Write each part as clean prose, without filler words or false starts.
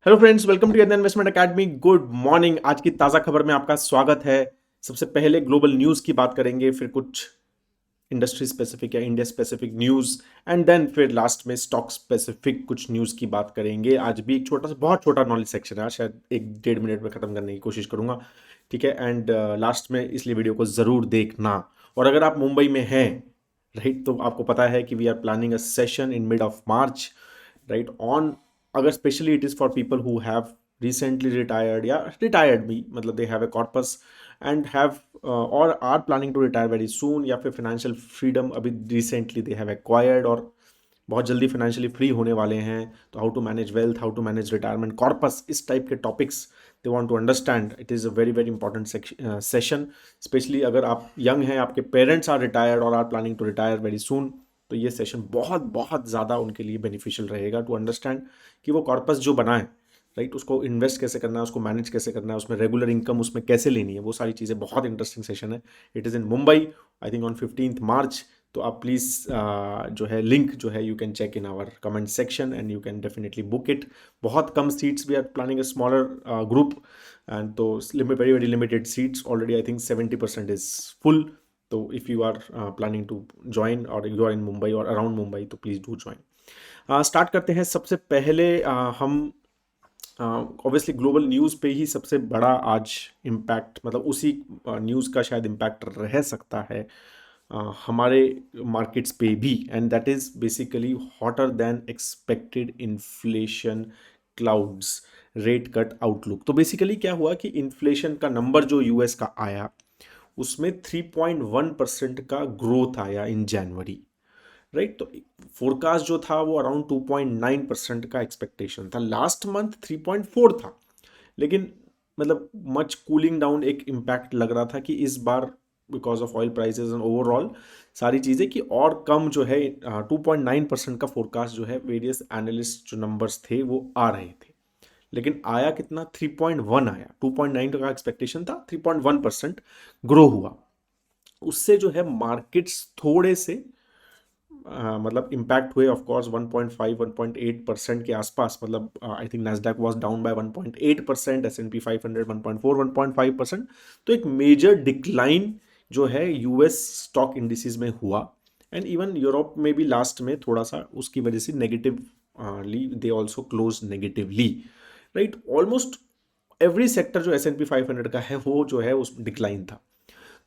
Hello friends, welcome to investment academy. Good morning. आज की ताज़ा खबर में आपका स्वागत है। सबसे पहले ग्लोबल न्यूज़ की बात करेंगे, फिर कुछ इंडस्ट्री स्पेसिफिक या India specific news, and then फिर लास्ट में स्टॉक स्पेसिफिक कुछ न्यूज़ की बात करेंगे। आज भी एक छोटा सा बहुत छोटा नॉलेज सेक्शन है, शायद 1-1.5 मिनट में ख़त्म करने की कोशिश करूंगा, ठीक है। एंड लास्ट में इसलिए वीडियो को ज़रूर देखना। और अगर आप मुंबई में हैं, राइट, तो आपको पता है कि we are planning a session in mid of March, right, on, अगर specially it is for people who have recently retired या रिटायर्ड भी, मतलब they have a corpus and have और are planning to retire very soon, या फिर financial freedom अभी recently they have acquired और बहुत जल्दी फाइनेंशियली फ्री होने वाले हैं। तो how to manage wealth, how to manage retirement corpus, इस टाइप के topics they want to understand. It is a very very important session, specially अगर आप यंग हैं, आपके पेरेंट्स आर रिटायर्ड और are planning to retire very soon, तो ये session बहुत बहुत ज़्यादा उनके लिए बेनिफिशियल रहेगा टू अंडरस्टैंड कि वो कॉर्पस जो बनाए, राइट, उसको इन्वेस्ट कैसे करना है, उसको मैनेज कैसे करना है, उसमें रेगुलर इनकम उसमें कैसे लेनी है, वो सारी चीज़ें। बहुत इंटरेस्टिंग सेशन है। It is in Mumbai, I think on 15th March. तो आप प्लीज़ जो है लिंक जो है you can check in our comment section and you can definitely book it. बहुत कम seats, we are planning a smaller group, and तो very very limited seats already. I think 70% is full. तो if you are planning to join और you are in Mumbai और around Mumbai, तो please do join. Start करते हैं। सबसे पहले हम ऑब्वियसली ग्लोबल न्यूज़ पे ही सबसे बड़ा आज इम्पैक्ट, मतलब उसी न्यूज़ का शायद इम्पैक्ट रह सकता है हमारे मार्केट्स पे भी, and that is basically hotter then expected inflation clouds, rate cut outlook. तो बेसिकली क्या हुआ कि इन्फ्लेशन का नंबर जो यूएस का आया, उसमें 3.1% का ग्रोथ आया इन जनवरी, राइट। तो फोरकास्ट जो था वो अराउंड 2.9% का एक्सपेक्टेशन था। लास्ट मंथ 3.4 था, लेकिन मतलब मच कूलिंग डाउन एक इम्पैक्ट लग रहा था कि इस बार because of oil prices and overall सारी चीज़ें कि और कम जो है 2.9% का फोरकास्ट जो है वेरियस एनालिस्ट जो नंबर्स थे वो आ रहे थे, लेकिन आया कितना, 3.1 आया। 2.9 का एक्सपेक्टेशन था, 3.1% ग्रो हुआ। उससे जो है मार्केट्स थोड़े से मतलब इम्पैक्ट हुए। ऑफ कोर्स 1.5-1.8% के आसपास, मतलब I think Nasdaq was down by 1.8%, S&P 500 1.4-1.5%। तो एक मेजर डिक्लाइन जो है यूएस स्टॉक इंडिसेस में हुआ, एंड इवन यूरोप में भी लास्ट में थोड़ा सा उसकी वजह से negatively they also close negatively, right. Almost every sector जो S&P 500 का है वो जो है उस डिक्लाइन था।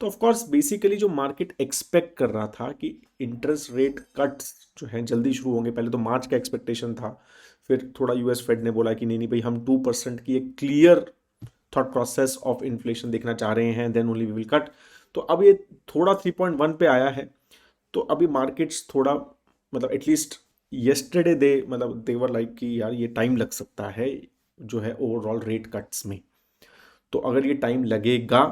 तो ऑफ कोर्स बेसिकली जो मार्केट एक्सपेक्ट कर रहा था कि इंटरेस्ट रेट कट्स जो हैं जल्दी शुरू होंगे, पहले तो मार्च का एक्सपेक्टेशन था, फिर थोड़ा यूएस फेड ने बोला कि नहीं नहीं भाई, हम 2% की एक clear thought process of inflation देखना चाह रहे हैं, then only we will cut. तो अब ये थोड़ा 3.1 पे आया है। तो अभी मार्केट्स थोड़ा, मतलब एटलीस्ट येस्टरडे दे, मतलब देवर लाइक कि यार ये टाइम लग सकता है जो है ओवरऑल रेट कट्स में। तो अगर ये टाइम लगेगा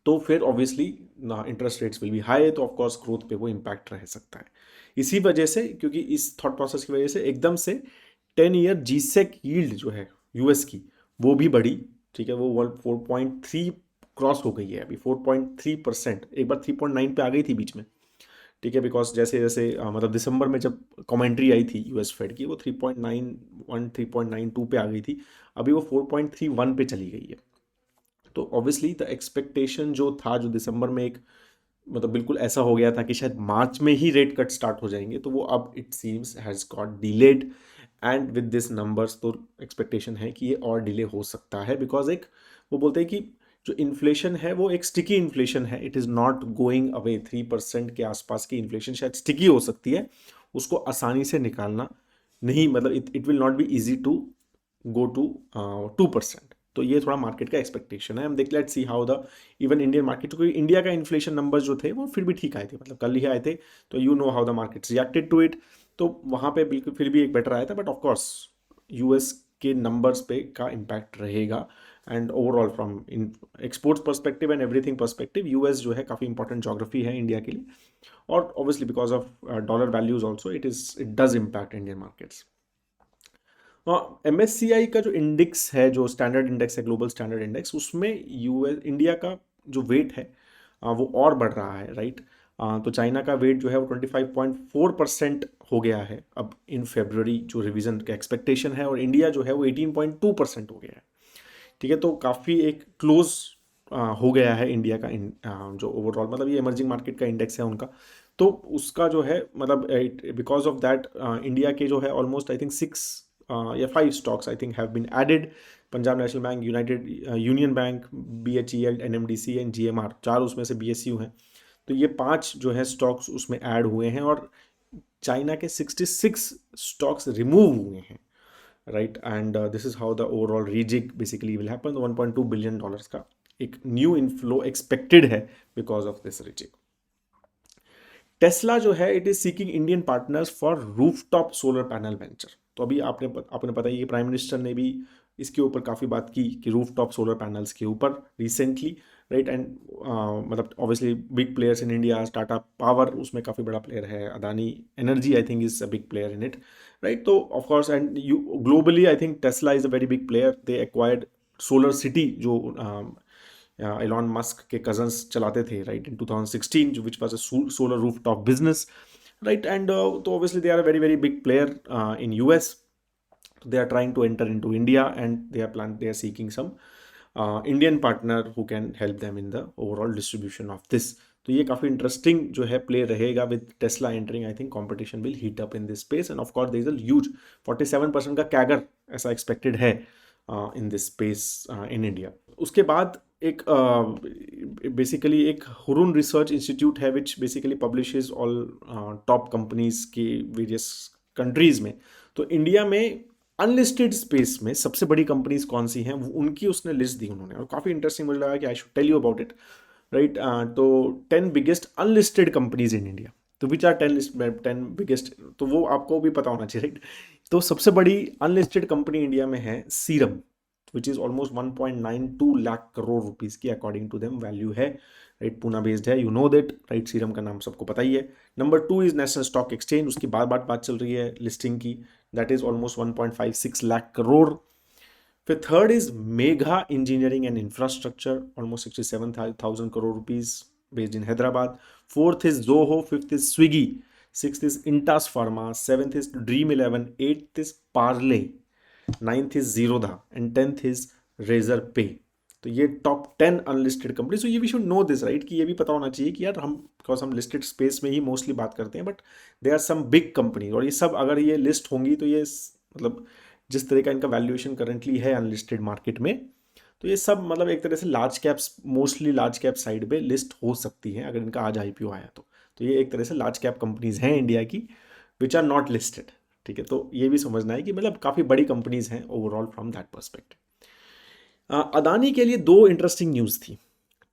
तो फिर ऑब्वियसली ना interest rates will be high, तो ऑफ कोर्स ग्रोथ पे वो इम्पैक्ट रह सकता है। इसी वजह से, क्योंकि इस थॉट प्रोसेस की वजह से एकदम से 10 ईयर जीसेक यील्ड जो है यूएस की वो भी बढ़ी, ठीक है। वो 4.3 क्रॉस हो गई है अभी, 4.3%। एक बार 3.9 पे आ गई थी बीच में, ठीक है, बिकॉज जैसे जैसे मतलब दिसंबर में जब कमेंट्री आई थी यूएस फेड की, वो 3.91 3.92 पे आ गई थी। अभी वो 4.31 पे चली गई है। तो ऑब्वियसली द एक्सपेक्टेशन जो था, जो दिसंबर में एक, मतलब बिल्कुल ऐसा हो गया था कि शायद मार्च में ही रेट कट स्टार्ट हो जाएंगे, तो वो अब it seems has got delayed. And with this numbers तो एक्सपेक्टेशन है कि ये और डिले हो सकता है, बिकॉज एक वो बोलते हैं कि जो इन्फ्लेशन है वो एक स्टिकी इन्फ्लेशन है, it is not going away. 3% के आसपास की इन्फ्लेशन शायद स्टिकी हो सकती है, उसको आसानी से निकालना नहीं, मतलब it will not be easy to go to 2%। तो ये थोड़ा मार्केट का एक्सपेक्टेशन है। हम देख, let's see how the even Indian market, क्योंकि इंडिया का इन्फ्लेशन नंबर जो थे वो फिर भी ठीक आए थे, मतलब कल ही आए थे। तो you know how the markets reacted to it. तो वहाँ पे बिल्कुल फिर भी एक बेटर आया था, बट ऑफकोर्स यूएस के नंबर्स पे का इम्पैक्ट रहेगा। And overall from in exports perspective and everything perspective, US जो है काफ़ी इंपॉर्टेंट जोग्राफी है इंडिया के लिए, और obviously because of dollar values also it does impact Indian markets. MSCI का जो इंडेक्स है, जो स्टैंडर्ड इंडेक्स है, ग्लोबल स्टैंडर्ड इंडेक्स, उसमें यूएस इंडिया का जो वेट है वो और बढ़ रहा है, राइट। तो चाइना का वेट जो है वो 25.4% हो गया है अब इन फेब्रुवरी, जो रिवीजन का एक्सपेक्टेशन है, और इंडिया जो है वो 18.2% हो गया है। ठीक है, तो काफ़ी एक क्लोज हो गया है इंडिया का जो ओवरऑल मतलब ये इमर्जिंग मार्केट का इंडेक्स है उनका, तो उसका जो है मतलब बिकॉज ऑफ दैट इंडिया के जो है ऑलमोस्ट आई थिंक 6 या 5 stocks I think have been added. Punjab national bank, united union bank, BHEL, NMDC and GMR, 4 उसमें से BSU हैं। तो ये 5 जो है स्टॉक्स उसमें ऐड हुए हैं, और चाइना के 66 स्टॉक्स रिमूव हुए हैं, right. And this is how the overall rejig basically will happen. $1.2 billion का एक न्यू इनफ्लो एक्सपेक्टेड है because of this rejig. Tesla जो है it is seeking Indian partners for rooftop solar panel venture. तो अभी आपने पता ही कि प्राइम मिनिस्टर ने भी इसके ऊपर काफ़ी बात की कि रूफटॉप सोलर पैनल्स के ऊपर रिसेंटली, राइट। एंड मतलब obviously big players in India, Tata power उसमें काफ़ी बड़ा प्लेयर है, Adani energy I think is a big player in it, right. तो of course and you globally I think Tesla is a very big player. They acquired Solar City जो Elon Musk के cousins चलाते थे, right, in 2016, जो which was a solar rooftop business, right. And तो obviously they are a very very big player in US. They are trying to enter into India, and they are seeking some Indian partner who can help them in the overall distribution of this. तो ये काफ़ी interesting जो है play रहेगा with Tesla एंटरिंग। I think competition will heat up in this space, and of course there is a huge 47% का CAGR ऐसा expected है in this space in India. उसके बाद एक बेसिकली एक हुरुन रिसर्च इंस्टीट्यूट है which basically publishes all top companies के various countries में। तो इंडिया में अनलिस्टेड स्पेस में सबसे बड़ी कंपनीज कौन सी हैं, उनकी उसने लिस्ट दी उन्होंने, और काफ़ी इंटरेस्टिंग मुझे लगा कि I should tell you about it, right. तो 10 biggest unlisted companies in India. तो विच आर 10 बिगेस्ट, तो वो आपको भी पता होना चाहिए, राइट। तो सबसे बड़ी अनलिस्टेड कंपनी इंडिया में है Serum, which is almost 1.92 lakh crore rupees की अकॉर्डिंग टू देम वैल्यू है, राइट। पूना बेस्ड है, you know that, right. Serum का नाम सबको पता ही है। Number 2 is National Stock Exchange, उसकी बात चल रही है लिस्टिंग की, that is almost 1.56 lakh crore. फिर third is Megha Engineering and Infrastructure, almost 67,000 crore rupees, based in Hyderabad. Fourth is Zoho, fifth is Swiggy, sixth is Intas pharma, seventh is Dream 11, eighth is Parle, ninth is Zerodha, and 10th is Razorpay. तो ये top 10 unlisted company. So ये we should know this, right, कि ये भी पता होना चाहिए कि यार हम, बिकॉज हम लिस्टेड स्पेस में ही मोस्टली बात करते हैं, but they are some big company, और ये सब अगर ये लिस्ट होंगी तो ये मतलब जिस तरह का इनका वैल्यूएशन करंटली है अनलिस्टेड मार्केट में, तो ये सब मतलब एक तरह से large caps, mostly large cap side पे लिस्ट हो सकती हैं अगर इनका आज IPO आया तो ये एक तरह से लार्ज कैप कंपनीज हैं इंडिया की विच आर नॉट लिस्टेड। ठीक है, तो ये भी समझना है कि मतलब काफ़ी बड़ी कंपनीज हैं overall from that perspective. Adani के लिए 2 इंटरेस्टिंग न्यूज़ थी,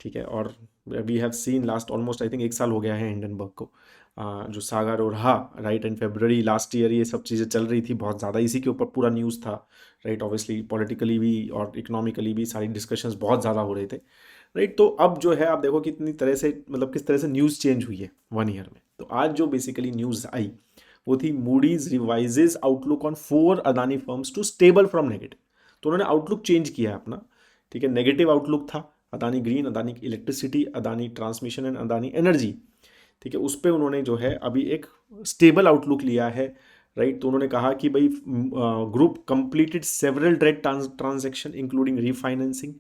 ठीक है, और we have seen last almost I think 1 साल हो गया है हिंडनबर्ग को, जो सागर और रहा, right. And February last year ये सब चीज़ें चल रही थी बहुत ज़्यादा, इसी के ऊपर पूरा न्यूज़ था, राइट। ऑब्वियसली पॉलिटिकली भी और इकोनॉमिकली भी सारी डिस्कशंस बहुत ज़्यादा हो रहे थे, राइट। तो अब जो है आप देखो कितनी तरह से मतलब किस तरह से न्यूज़ चेंज हुई है 1 ईयर में। तो आज जो बेसिकली न्यूज़ आई वो थी Moody's revises outlook on 4 Adani firms to stable from negative. तो उन्होंने आउटलुक चेंज किया है अपना, ठीक है। नेगेटिव आउटलुक था Adani green, Adani electricity, Adani transmission and Adani energy, ठीक है। उस पर उन्होंने जो है अभी एक स्टेबल आउटलुक लिया है, राइट। तो उन्होंने कहा कि भाई group completed several debt transaction including refinancing,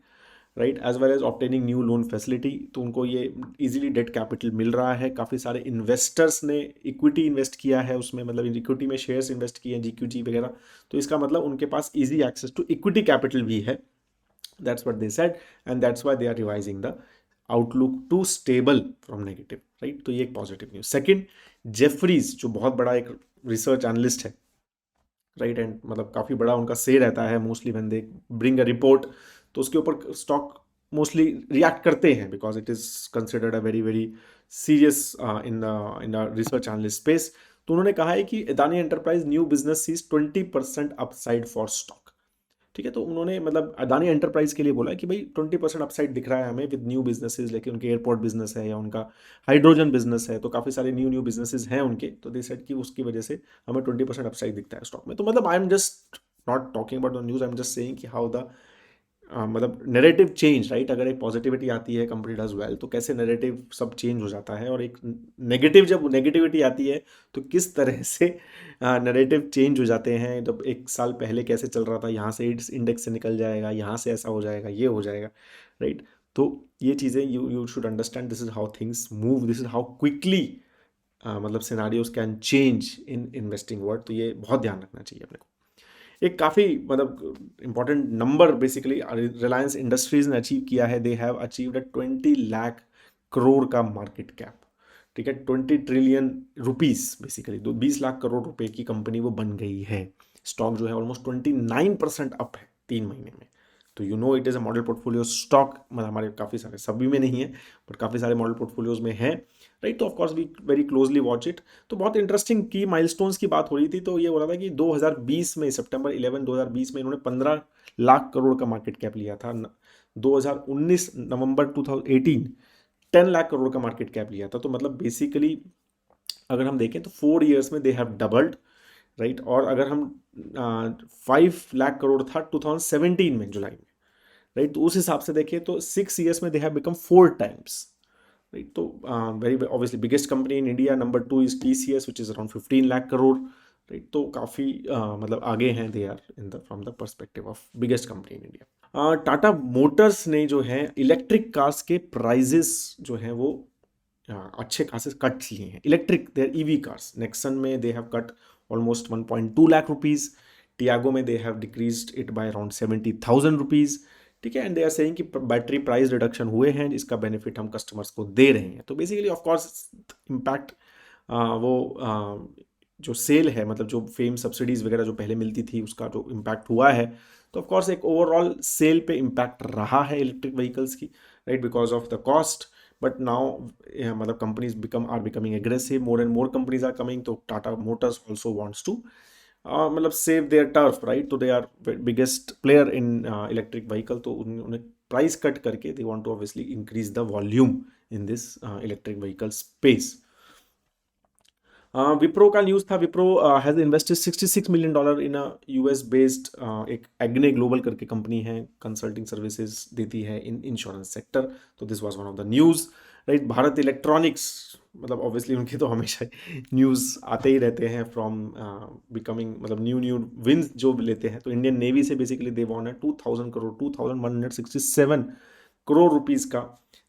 right, as well as obtaining new loan facility. तो उनको ये इजीली डेट कैपिटल मिल रहा है, काफ़ी सारे इन्वेस्टर्स ने इक्विटी इन्वेस्ट किया है उसमें, मतलब इक्विटी में शेयर्स इन्वेस्ट किए हैं, GQG वगैरह। तो इसका मतलब उनके पास easy access to equity capital भी है, that's what they said, and that's why they are revising the outlook to stable from negative, right. तो ये एक पॉजिटिव न्यूज। सेकंड, जेफरीज जो बहुत बड़ा एक रिसर्च एनालिस्ट है, राइट, एंड मतलब काफ़ी बड़ा उनका से रहता है mostly when they bring a report, तो उसके ऊपर स्टॉक मोस्टली रिएक्ट करते हैं because it is considered a very very serious in research analyst space. तो उन्होंने कहा है कि Adani enterprise new business sees 20% upside for stock, ठीक है। तो उन्होंने मतलब अदानी एंटरप्राइज के लिए बोला कि भाई 20% अपसाइड दिख रहा है हमें विद न्यू बिजनेसेस, लेकिन उनके एयरपोर्ट बिजनेस है या उनका हाइड्रोजन बिजनेस है, तो काफ़ी सारे न्यू बिजनेसेस हैं उनके। तो दे सेड कि उसकी वजह से हमें 20% अपसाइड दिखता है स्टॉक में। तो मतलब I am just not talking about the news, I am just saying कि हाउ द मतलब नैरेटिव चेंज, राइट। अगर एक पॉजिटिविटी आती है, कंपनी डज वेल, तो कैसे नैरेटिव सब चेंज हो जाता है, और एक नेगेटिव जब नेगेटिविटी आती है तो किस तरह से नैरेटिव चेंज हो जाते हैं। जब एक साल पहले कैसे चल रहा था, यहाँ से इस इंडेक्स से निकल जाएगा, यहाँ से ऐसा हो जाएगा, ये हो जाएगा, राइट। तो ये चीज़ें you should understand, this is how things move, this is how quickly मतलब scenarios can change in investing world. तो ये बहुत ध्यान रखना चाहिए अपने को। एक काफ़ी मतलब important number basically Reliance industries ने अचीव किया है। They have achieved a 20 lakh crore का मार्केट कैप, ठीक है। 20 trillion rupees basically 20 lakh crore रुपए की कंपनी वो बन गई है। स्टॉक जो है ऑलमोस्ट 29% अप है 3 महीने में। तो you no it is a model portfolio stock, मतलब हमारे काफ़ी सारे, सभी में नहीं है बट काफ़ी सारे मॉडल पोर्टफोलियोज में है, राइट। तो of course we very closely watch it. तो बहुत इंटरेस्टिंग की माइलस्टोन्स की बात हो रही थी, तो ये हो रहा था कि 2020 में, सितंबर 11 2020 में इन्होंने 15 लाख करोड़ का मार्केट कैप लिया था। 2019 नवंबर 2018 10 लाख करोड़ का मार्केट कैप लिया था। तो मतलब बेसिकली अगर हम देखें तो 4 ईयर्स में दे हैव डबल्ड, राइट। और अगर हम 5 लाख करोड़ था 2017 में जुलाई में, राइट। तो उस हिसाब से देखें तो 6 ईयर्स में they have become 4 times, right. तो very obviously biggest company in India, number 2 is TCS which is around 15 lakh crore, right. तो काफ़ी मतलब आगे हैं they are in the from the perspective of biggest company in India. Tata Motors ने जो है electric cars के प्राइजेस जो हैं वो अच्छे खासे कट लिए हैं। Electric their EV cars, Nexon में they have cut almost 1.2 lakh rupees, Tiago में they have decreased it by around 70,000 rupees, ठीक है। एंड दे आर सेइंग कि बैटरी प्राइस रिडक्शन हुए हैं, इसका बेनिफिट हम कस्टमर्स को दे रहे हैं। तो बेसिकली ऑफ कोर्स इम्पैक्ट वो जो सेल है, मतलब जो फेम सब्सिडीज़ वगैरह जो पहले मिलती थी उसका जो इम्पैक्ट हुआ है, तो ऑफ कोर्स एक ओवरऑल सेल पे इम्पैक्ट रहा है इलेक्ट्रिक व्हीकल्स की, right, because of the cost. But now मतलब companies are becoming aggressive, more and more companies are coming. तो Tata Motors also wants to मतलब सेव देयर टर्फ, राइट। तो they are biggest player in electric vehicle, तो उन्हें price cut करके they want to obviously increase the volume in this electric vehicle space. Wipro का news था। Wipro has invested $66 million in US based एक एग्ने global करके company है, consulting services देती है इन इंश्योरेंस सेक्टर। तो this was one of the news, right. Bharat electronics, मतलब obviously उनके तो हमेशा न्यूज़ आते ही रहते हैं फ्रॉम बिकमिंग, मतलब न्यू विंस जो लेते हैं। तो इंडियन नेवी से बेसिकली दे वॉन है 2000 करोड़ 2167 करोड़ रुपीज़ का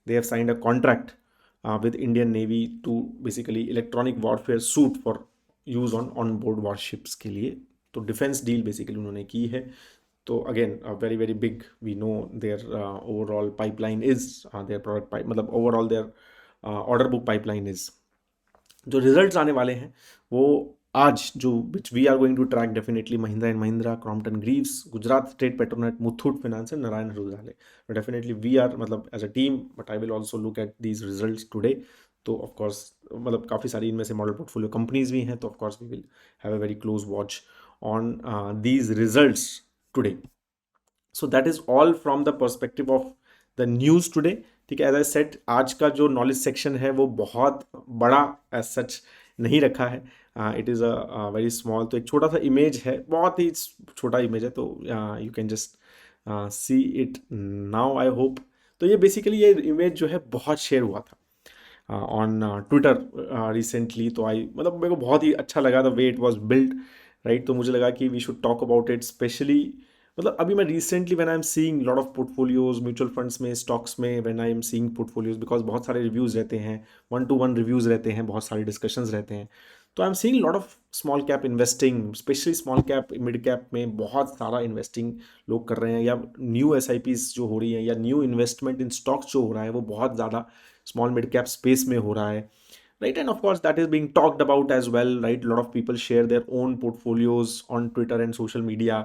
they have signed a contract with Indian Navy to basically electronic warfare suit for use on board warships के लिए। तो डिफेंस डील बेसिकली उन्होंने की है। तो again very very big, we know their overall pipeline is their product pipe, मतलब overall their order book pipeline is. जो results आने वाले हैं वो आज जो which we are going to track definitely Mahindra and Mahindra, Crompton Greaves, Gujarat State Petronet, Muthoot Finance and Narayana Hrudayalaya. Definitely we are मतलब as a team, but I will also look at these results today. तो of course मतलब काफ़ी सारी इनमें से मॉडल पोर्टफोलियो कंपनीज भी हैं, तो of course we will have a very close watch on these results today. So that is all from the perspective of the news today, ठीक है। एज आई सेट, आज का जो नॉलेज सेक्शन है वो बहुत बड़ा एज सच नहीं रखा है, it is a very small. तो एक छोटा सा इमेज है, बहुत ही छोटा इमेज है, तो you can just see it now, I hope. तो ये बेसिकली ये इमेज जो है बहुत शेयर हुआ था ऑन ट्विटर रिसेंटली। तो आई मतलब मेरे को बहुत ही अच्छा लगा the way it was build, right. तो मुझे लगा कि we should talk about it specially. मतलब अभी मैं recently when I am seeing lot of portfolios mutual funds में, स्टॉक्स में, when I am seeing portfolios, because बहुत सारे रिव्यूज़ रहते हैं, 1-to-1 रिव्यूज़ रहते हैं, बहुत सारे डिस्कशंस रहते हैं। तो आई am seeing lot of small cap investing, specially small cap mid cap में बहुत सारा इन्वेस्टिंग लोग कर रहे हैं, या न्यू SIPs जो हो रही हैं, या न्यू इन्वेस्टमेंट इन स्टॉक्स जो हो रहा है वो बहुत ज़्यादा स्मॉल मिड कैप स्पेस में हो रहा है, right? And of course that is being talked about as well, right? A lot of people share their own portfolios on Twitter and social media,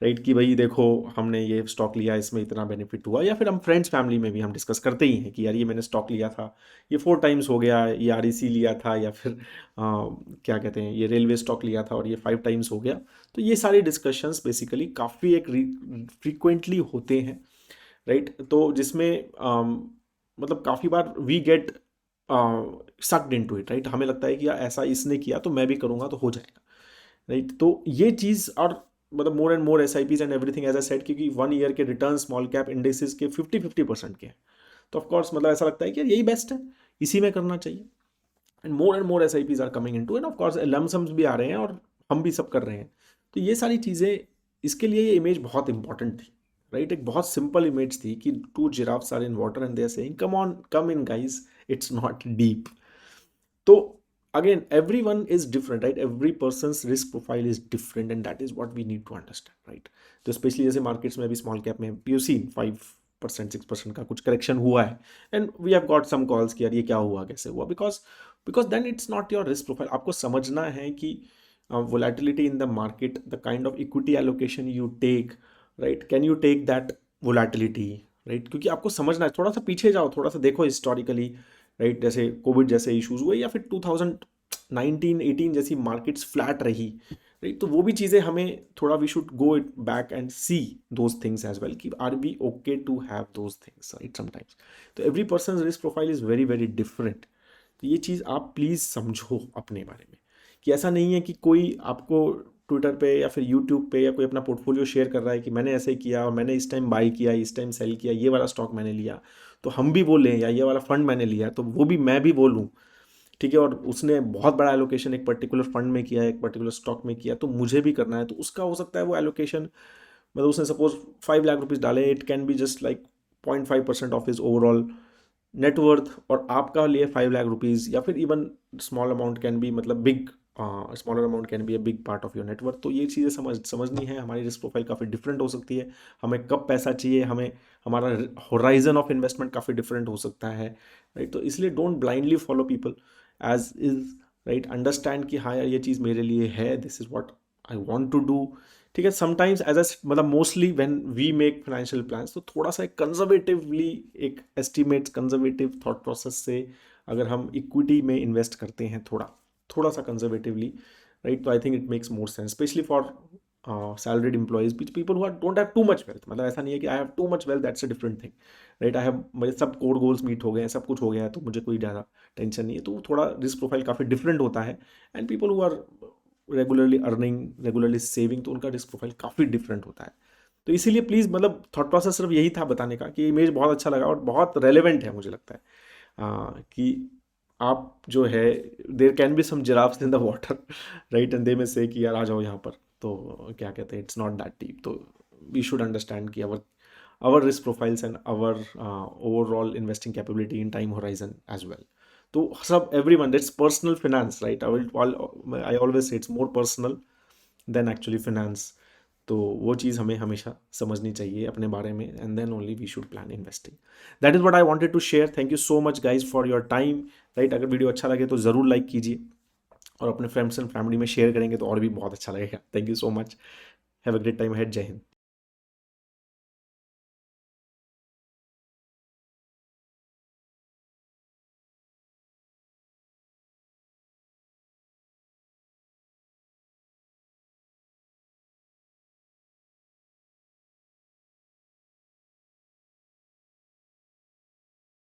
right? कि भाई देखो हमने ये स्टॉक लिया, इसमें इतना बेनिफिट हुआ। या फिर हम फ्रेंड्स फैमिली में भी हम डिस्कस करते ही हैं कि यार ये मैंने स्टॉक लिया था, ये 4 टाइम्स हो गया, ये REC लिया था, या फिर क्या कहते हैं, ये रेलवे स्टॉक लिया था और ये 5 टाइम्स हो गया। तो ये सारे डिस्कशंस बेसिकली काफ़ी एक फ्रीक्वेंटली होते हैं, राइट। तो जिसमें मतलब काफ़ी बार we get sucked into it, right. हमें लगता है कि यार ऐसा इसने किया तो मैं भी करूँगा तो हो जाएगा, राइट। तो ये चीज़, और मतलब more and more SIPs and everything as I said, क्योंकि 1 ईयर के रिटर्न स्मॉल कैप इंडेक्सेस के 50% के हैं। तो ऑफकोर्स मतलब ऐसा लगता है कि यार यही बेस्ट है, इसी में करना चाहिए। And more SIPs are coming into, and of course lumpsums भी आ रहे हैं और हम भी सब कर रहे हैं। तो ये सारी चीज़ें, इसके लिए ये इमेज बहुत इंपॉर्टेंट थी, राइट? एक बहुत सिंपल इमेज थी कि two giraffes are in water and they are saying come on come in guys, it's not deep. तो again, everyone is different, right? Every person's risk profile is different, and that is what we need to understand, right? तो specially जैसे markets में अभी small cap में you seen 5% 6% का कुछ correction हुआ है, and we have got some calls कि यार ये क्या हुआ, कैसे हुआ, because because then it's not your risk profile. आपको समझना है कि volatility in the market, the kind of equity allocation you take, right? Can you take that volatility, right? क्योंकि आपको समझना है, थोड़ा सा पीछे जाओ, थोड़ा सा देखो हिस्टोरिकली, राइट? जैसे कोविड जैसे इश्यूज हुए या फिर 2019-18 जैसी मार्केट्स फ्लैट रही, राइट? तो वो भी चीज़ें हमें थोड़ा, we should go it back and see those things as well, कि are we okay to have those things, right? Sometimes तो every person risk profile is very very different. तो ये चीज़ आप प्लीज़ समझो अपने बारे में, कि ऐसा नहीं है कि कोई आपको ट्विटर पे या फिर यूट्यूब पे या कोई अपना पोर्टफोलियो शेयर कर रहा है कि मैंने ऐसे किया और मैंने इस टाइम बाई किया, इस टाइम सेल किया, ये वाला स्टॉक मैंने लिया, तो हम भी बोलें, या ये वाला फंड मैंने लिया तो वो भी मैं भी बोलूँ, ठीक है? और उसने बहुत बड़ा एलोकेशन एक पर्टिकुलर फंड में किया है, एक पर्टिकुलर स्टॉक में किया, तो मुझे भी करना है। तो उसका हो सकता है वो एलोकेशन, मतलब उसने सपोज 5 लाख रुपीज़ डाले, it can be just like 0.5% of his overall net worth, और आपका लिए 5 लाख रुपीज़, या फिर even small amount can be, मतलब big smaller amount can be a big part of your net worth. तो ये चीज़ें समझनी है। हमारी रिस्क प्रोफाइल काफ़ी डिफरेंट हो सकती है, हमें कब पैसा चाहिए, हमें हमारा होराइजन ऑफ इन्वेस्टमेंट काफ़ी डिफरेंट हो सकता है, राइट? तो इसलिए don't blindly follow people as is, right? Understand कि हाँ यार ये चीज़ मेरे लिए है, this is what I want to do, ठीक है? समटाइम्स एज ए, मतलब mostly when we make financial plans, तो थोड़ा सा कंजर्वेटिवली, एक एस्टिमेट कंजर्वेटिव थॉट प्रोसेस से अगर हम इक्विटी में इन्वेस्ट करते हैं, थोड़ा थोड़ा सा कंजर्वेटिवली, राइट? तो I think it makes more sense, specially for salaried employees, people who don't have too much wealth. मतलब ऐसा नहीं है कि I have too much wealth, that's a different thing, right? I have, मेरे सब core goals meet हो गए हैं, सब कुछ हो गया है, तो मुझे कोई ज़्यादा टेंशन नहीं है। तो थोड़ा रिस्क प्रोफाइल काफ़ी डिफरेंट होता है, and people who are regularly earning, regularly saving, तो उनका रिस्क प्रोफाइल काफ़ी डिफरेंट होता है। तो इसीलिए प्लीज़, मतलब थॉट प्रोसेस सिर्फ यही था बताने का, कि इमेज बहुत अच्छा लगा और बहुत रेलेवेंट है मुझे लगता है, कि आप जो है, there can be some giraffes in the water, right? And they में से कि यार आ जाओ यहाँ पर, तो क्या कहते हैं, इट्स नॉट दैट डीप। तो वी शुड अंडरस्टैंड कि our risk profiles and our overall investing capability in time horizon as well. तो सब everyone, that's personal finance, right? I always say it's more personal than actually finance. तो वो चीज़ हमें हमेशा समझनी चाहिए अपने बारे में, and then only we should plan investing. That is what I wanted to share. Thank you so much guys for your time, right? अगर वीडियो अच्छा लगे तो ज़रूर लाइक कीजिए, और अपने फ्रेंड्स एंड फैमिली में शेयर करेंगे तो और भी बहुत अच्छा लगेगा। Thank you so much, have a great time ahead, Jai Hind.